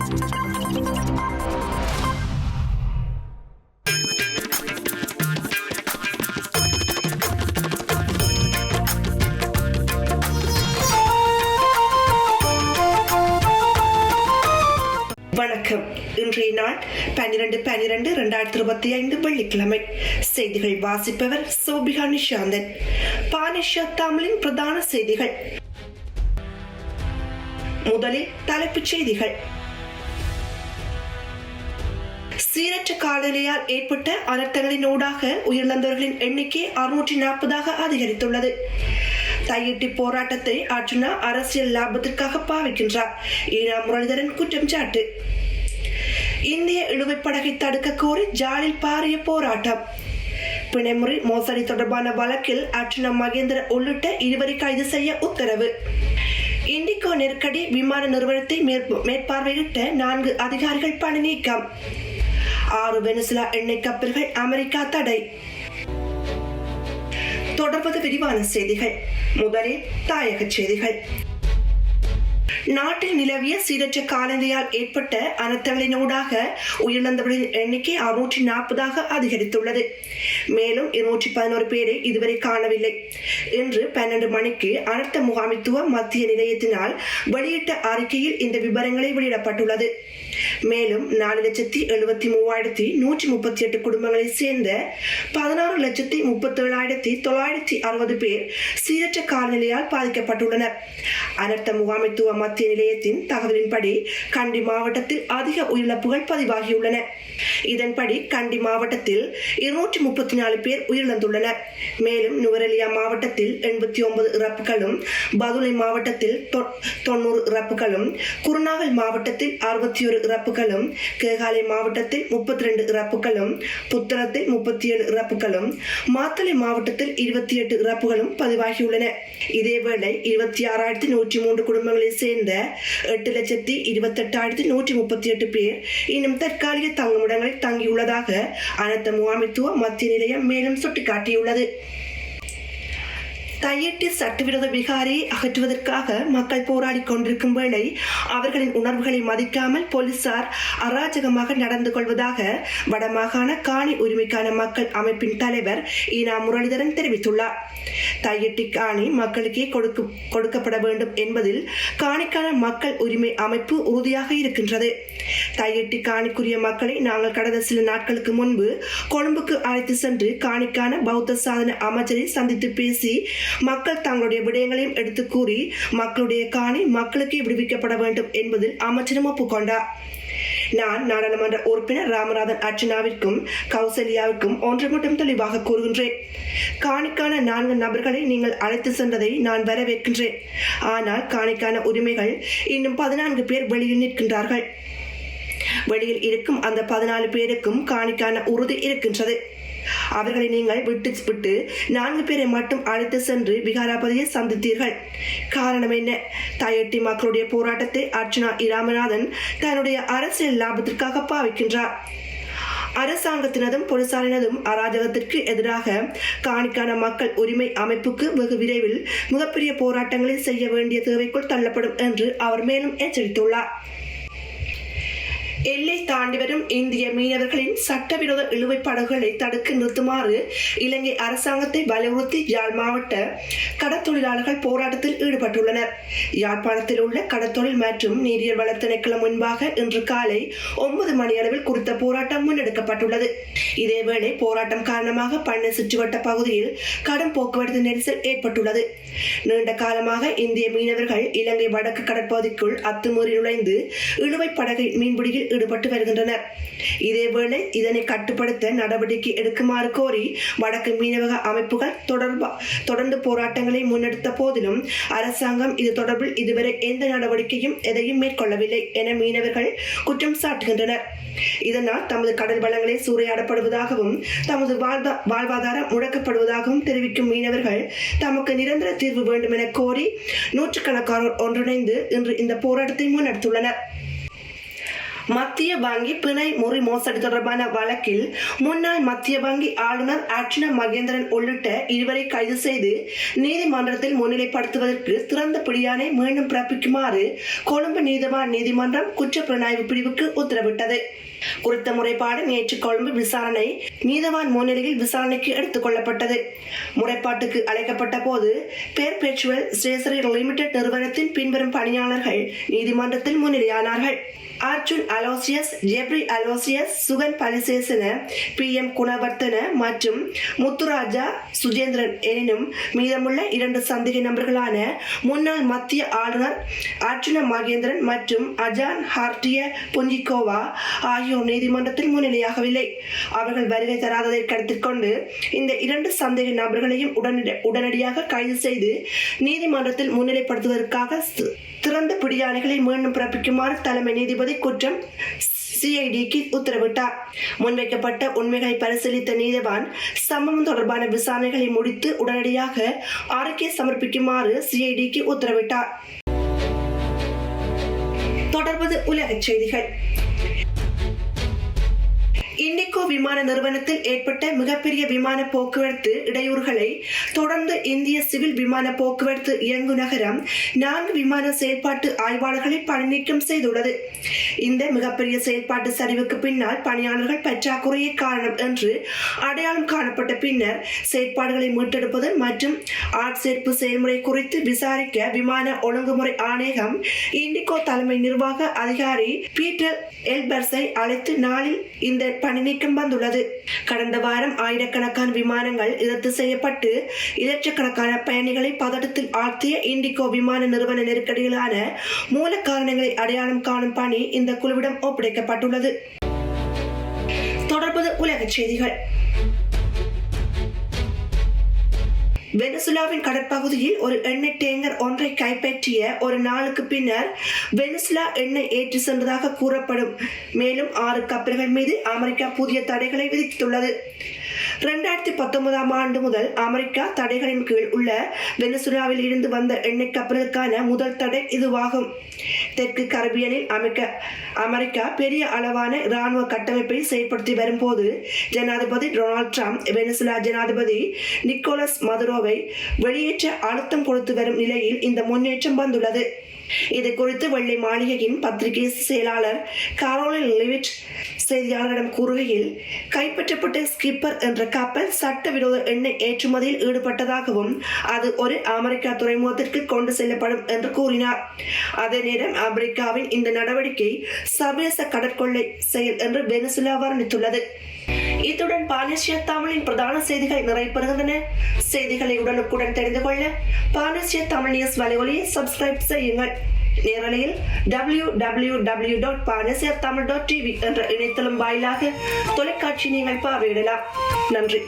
வணக்கம். இன்றைய நாள் 12/12/2025 வெள்ளிக்கிழமை. செய்திகள் வாசிப்பவர் சோபிகா நிஷாந்தன். பானிஷா தமிழின் பிரதான செய்திகள். முதலில் தலைப்புச் செய்திகள். சீரற்ற காலநிலையால் ஏற்பட்ட அனர்த்தங்களினூடாக உயிரிழந்தவர்களின் எண்ணிக்கை 640 அதிகரித்துள்ளது. தையிட்டி போராட்டத்தை அர்ஜுனா அரசியல் லாபத்திற்காக பாவிக்கின்றார். ஈனா முரளிதரன் குற்றம் சாட்டு. இந்திய இழுவைப்படகை தடுக்க கோரி ஜாலில் பாரிய போராட்டம். பிணைமுறை மோசடி தொடர்பான வழக்கில் அர்ஜுனா மகேந்திர உள்ளிட்ட 2 கைது செய்ய உத்தரவு. இண்டிகோ நெருக்கடி விமான நிறுவனத்தை மேற்பார்வையிட்ட 4 அதிகாரிகள் பணி நீக்கம். 6 வெனிசுலா எண்ணெய் கப்பல்கள் அமெரிக்கா தடை. தொடர்வது விரிவான செய்திகள். முதலில் தாயக செய்திகள். நாட்டில் நிலவிய சீரற்ற காலநிலையால் ஏற்பட்ட அனர்த்தங்களினூடாக உயிரிழந்தவர்களின் எண்ணிக்கை 640 அதிகரித்துள்ளது. மேலும் 211 பேரை இதுவரை காணவில்லை. இன்று 12 மணிக்கு அனர்த்த முகாமைத்துவ மத்திய நிலையத்தினால் வெளியிட்ட அறிக்கையில் இந்த விவரங்களை வெளியிடப்பட்டுள்ளது. மேலும் 4,73,138 குடும்பங்களை சேர்ந்த 16,37,960 பேர் சீரற்ற காலநிலையால் பாதிக்கப்பட்டுள்ளனர். அனர்த்த முகாமைத்துவ மத்திய நிலையத்தின் தகவலின்படி கண்டி மாவட்டத்தில் அதிக உயிரிழப்புகள் பதிவாகியுள்ளன. இதன்படி கண்டி மாவட்டத்தில் 234 பேர் உயிரிழந்துள்ளனர். மேலும் நுவரெலியா மாவட்டத்தில் 89 இறப்புகளும், பதுளை மாவட்டத்தில் 90 இறப்புகளும், குருநாகல் மாவட்டத்தில் 61 இறப்புகளும், கேகாலை மாவட்டத்தில் 32 இறப்புகளும், புத்தளத்தில் 37 இறப்புகளும், மாத்தளை மாவட்டத்தில் 28 இறப்புகளும் பதிவாகியுள்ளன. இதேவேளை 26,103 குடும்பங்களை சேர்ந்த 8,28,138 பேர் இன்னும் தற்காலிக தங்குமிடங்களில் தங்கியுள்ளதாக அனர்த்த முகாமைத்துவ மத்திய நிலையம் மேலும் சுட்டிக்காட்டியுள்ளது. தையிட்டி சட்டவிரோத விகாரியை அகற்றுவதற்காக மக்கள் போராடி கொண்டிருக்கும் வேளை அவர்களின் உணர்வுகளை மதிக்காமல் போலீசார் அராஜகமாக நடந்து கொள்வதாக வடமாகாண காணி உரிமைக்கான மக்கள் அமைப்பின் தலைவர் ஈனா முரளிதரன் தெரிவித்துள்ளார். தையிட்டி காணி மக்களுக்கே கொடுக்கப்பட வேண்டும் என்பதில் காணிக்கான மக்கள் உரிமை அமைப்பு உறுதியாக இருக்கின்றது. தையிட்டி காணிக்குரிய மக்களை நாங்கள் கடந்த சில நாட்களுக்கு முன்பு கொழும்புக்கு அழைத்து சென்று காணிக்கான பௌத்த சாதன அமைச்சரை சந்தித்து பேசி மக்கள் தங்களுடைய விடயங்களையும் எடுத்து கூறி மக்களுடைய காணி மக்களுக்கே விடுவிக்கப்பட வேண்டும் என்பதில் அமைச்சரும் ஒப்புக்கொண்டார். நான் நாடாளுமன்ற உறுப்பினர் ராமநாதன் அர்ச்சனாவிற்கும் கௌசல்யாவிற்கும் ஒன்று மட்டும் தெளிவாக கூறுகின்றேன். காணிக்கான 4 நபர்களை நீங்கள் அழைத்து சென்றதை நான் வரவேற்கின்றேன். ஆனால் காணிக்கான உரிமைகள் இன்னும் 14 பேர் வெளியில் நிற்கின்றார்கள். வெளியில் இருக்கும் அந்த 14 பேருக்கும் காணிக்கான உறுதி இருக்கின்றது. அவர்களை நீங்கள் விட்டு 4 பேரை மட்டும் அழைத்து சென்று விகாராபதியை சந்தித்தீர்கள். காரணம் என்ன? தையிட்டி மக்களுடைய போராட்டத்தை அர்ச்சனா ராமநாதன் தன்னுடைய அரசியல் லாபத்திற்காக பாவிக்கின்றார். அரசாங்கத்தினதும் போலீசாரினதும் அராஜகத்திற்கு எதிராக காணிக்கான மக்கள் உரிமை அமைப்புக்கு வெகு விரைவில் மிகப்பெரிய போராட்டங்களை செய்ய வேண்டிய தேவைக்குள் தள்ளப்படும் என்று அவர் மேலும் எச்சரித்துள்ளார். எல்லை தாண்டி வரும் இந்திய மீனவர்களின் சட்டவிரோத இழுவை படகுகளை தடுக்க நிறுத்துமாறு இலங்கை அரசாங்கத்தை வலியுறுத்தி யாழ் மாவட்ட கடற்தொழிலாளர்கள் போராட்டத்தில் ஈடுபட்டுள்ளனர். யாழ்ப்பாணத்தில் உள்ள கடற்தொழில் மற்றும் நீரியல் வள திணைக்களம் முன்பாக இன்று காலை 9 மணியளவில் குறித்த போராட்டம் முன்னெடுக்கப்பட்டுள்ளது. இதேவேளை போராட்டம் காரணமாக பண்ணை சுற்றுவட்ட பகுதியில் கடும் போக்குவரத்து நெரிசல் ஏற்பட்டுள்ளது. நீண்ட காலமாக இந்திய மீனவர்கள் இலங்கை வடக்கு கடற்பகுதிக்குள் அத்துமீறி நுழைந்து இழுவை படகை மீன்பிடியில் ஈடுபட்டு வருகின்றனர். இதேவேளை இதனை கட்டுப்படுத்த நடவடிக்கை எடுக்குமாறு கோரி வடக்கு மீனவக அமைப்புகள் தொடர்ந்து போராட்டங்களை முன்னெடுத்த போதிலும் அரசாங்கம் இது தொடர்பில் இதுவரை எந்த நடவடிக்கையும் எதையும் மேற்கொள்ளவில்லை என மீனவர்கள் குற்றம் சாட்டுகின்றனர். இதனால் தமது கடல் வளங்களை சூறையாடப்படுவதாகவும் தமது வாழ்வாதாரம் முடக்கப்படுவதாகவும் தெரிவிக்கும் மீனவர்கள் தமக்கு நிரந்தர தீர்வு வேண்டும் என கோரி நூற்றுக்கணக்கானோர் ஒன்றிணைந்து இன்று இந்த போராட்டத்தை முன்னெடுத்துள்ளனர். மத்திய வங்கி பிணை முறி மோசடி தொடர்பான வழக்கில் முன்னாள் மத்திய வங்கி ஆளுநர் அர்ச்சுனா மகேந்திரன் உள்ளிட்ட இருவரை கைது செய்து நீதிமன்றத்தில் முன்னிலைப்படுத்துவதற்கு திறந்த பிடியாணை மீண்டும் பிறப்பிக்குமாறு கொழும்பு நீதவான் நீதிமன்றம் குற்றப்புலனாய்வு பிரிவுக்கு உத்தரவிட்டது. குறித்த முறைப்பாடு நேற்று கொழும்பு விசாரணை நீதவான் முன்னிலையில் விசாரணைக்கு எடுத்துக் கொள்ளப்பட்டது. முறைப்பாட்டுக்கு அழைக்கப்பட்ட போது பெர்பெச்சுவல் ஸ்டேஷனரி லிமிடெட் நிறுவனத்தின் பின்வரும் பணியாளர்கள் நீதிமன்றத்தில் முன்னிலையானார்கள். Arjun Aloysius, Jeffrey Aloysius, Sugan பலிசேசன, PM குணவர்த்தன மற்றும் முத்துராஜா சுஜேந்திரன் எனினும் மீதமுள்ள 2 சந்தேக நபர்களான முன்னாள் மத்திய ஆளுநர் அர்ச்சுனா மகேந்திரன் மற்றும் அஜான் ஹார்டிய புஞ்சிகோவா ஆகியோர் நீதிமன்றத்தில் முன்னிலையாகவில்லை. அவர்கள் வருகை தராததை கருத்தில் கொண்டு இந்த 2 சந்தேக நபர்களையும் உடனடியாக கைது செய்து நீதிமன்றத்தில் முன்னிலைப்படுத்துவதற்காக திறந்த பிடியாணைகளை மீண்டும் பிறப்பிக்குமாறு தலைமை நீதிபதி குற்றம் CIDக்கு உத்தரவிட்டார். முன்வைக்கப்பட்ட உண்மைகளை பரிசீலித்த நீதிவான் சம்பவம் தொடர்பான விசாரணைகளை முடித்து உடனடியாக அறிக்கை சமர்ப்பிக்குமாறு CIDக்கு உத்தரவிட்டார். தொடர்வது உலகச் செய்திகள். இண்டிகோ விமான நிறுவனத்தில் ஏற்பட்ட மிகப்பெரிய விமான போக்குவரத்து இடையூறுகளை தொடர்ந்து இந்திய சிவில் விமான போக்குவரத்து இயங்குநரகம் 4 விமான செயல்பாட்டு ஆய்வாளர்களை பணிநீக்கம் செய்துள்ளது. இந்த மிகப்பெரிய செயல்பாட்டு சரிவுக்கு பின்னால் பணியாளர்கள் பற்றாக்குறையே காரணம் என்று அடையாளம் காணப்பட்ட பின்னர் செயற்பாடுகளை மீட்டெடுப்பது மற்றும் ஆட்சேர்ப்பு செயல்முறை குறித்து விசாரிக்க விமான ஒழுங்குமுறை ஆணையகம் இண்டிகோ தலைமை நிர்வாக அதிகாரி பீட்டர் எல்பர்ஸை அழைத்து நாளில் இந்த பணி நீக்கம் வந்துள்ளது. கடந்த வாரம் ஆயிரக்கணக்கான விமானங்கள் ரத்து செய்யப்பட்டு லட்சக்கணக்கான பயணிகளை பதட்டத்தில் ஆழ்த்திய இண்டிகோ விமான நிறுவன நெருக்கடிகளான மூல காரணங்களை அடையாளம் காணும் பணி இந்த குழுவிடம் ஒப்படைக்கப்பட்டுள்ளது. தொடர்பது உலகச் செய்திகள். வெனிசுலாவின் கடற்பகுதியில் ஒரு எண்ணெய் டேங்கர் ஒன்றை கைப்பற்றிய ஒரு நாளுக்கு பின்னர் வெனிசுலா எண்ணெய் ஏற்றி சென்றதாக கூறப்படும் மேலும் 6 கப்பல்கள் மீது அமெரிக்கா புதிய தடைகளை விதித்துள்ளது. 2019 ஆண்டு முதல் அமெரிக்கா தடைகளின் கீழ் உள்ள வெனிசுலாவில் இருந்து வந்த எண்ணெய் கப்பல்களுக்கான முதல் தடை இதுவாகும். தெற்கு கரிபியனில் அமெரிக்கா பெரிய அளவான இராணுவ கட்டமைப்பை செயல்படுத்தி வரும்போது ஜனாதிபதி டொனால்ட் ட்ரம்ப் வெனிசுலா ஜனாதிபதி நிக்கோலஸ் மதுரோவை வெளியேற்ற அழுத்தம் கொடுத்து வரும் நிலையில் இந்த முன்னேற்றம் வந்துள்ளது. இது குறித்து வெள்ளை மாளிகையின் பத்திரிகை செயலாளர் காரோலின் லிவிட் செய்தியாளரிடம் கூறுகையில், கைப்பற்றப்பட்ட ஸ்கிப்பர் என்ற கப்பல் சட்டவிரோத எண்ணெய் ஏற்றுமதியில் ஈடுபட்டதாகவும் அது ஒரு அமெரிக்கா துறைமுகத்திற்கு கொண்டு செல்லப்படும் என்று கூறினார். அதே நேரம் அமெரிக்காவின் இந்த நடவடிக்கை சர்வதேச கடற்கொள்ளை செயல் என்று வெனிசுலா வர்ணித்துள்ளது. இத்துடன் பானேசியா தமிழின் பிரதான செய்திகள் நிறைவு. செய்திகளை உடனுக்குடன் தெரிந்து கொள்ள பானேசியா தமிழ் நியூஸ் வலையொலியை சப்ஸ்கிரைப் செய்யுங்கள். நேரலையில் www.panesiatamil.tv என்ற இணையதளம் வாயிலாக தொலைக்காட்சி நீங்கள் பார்வையிடலாம். நன்றி.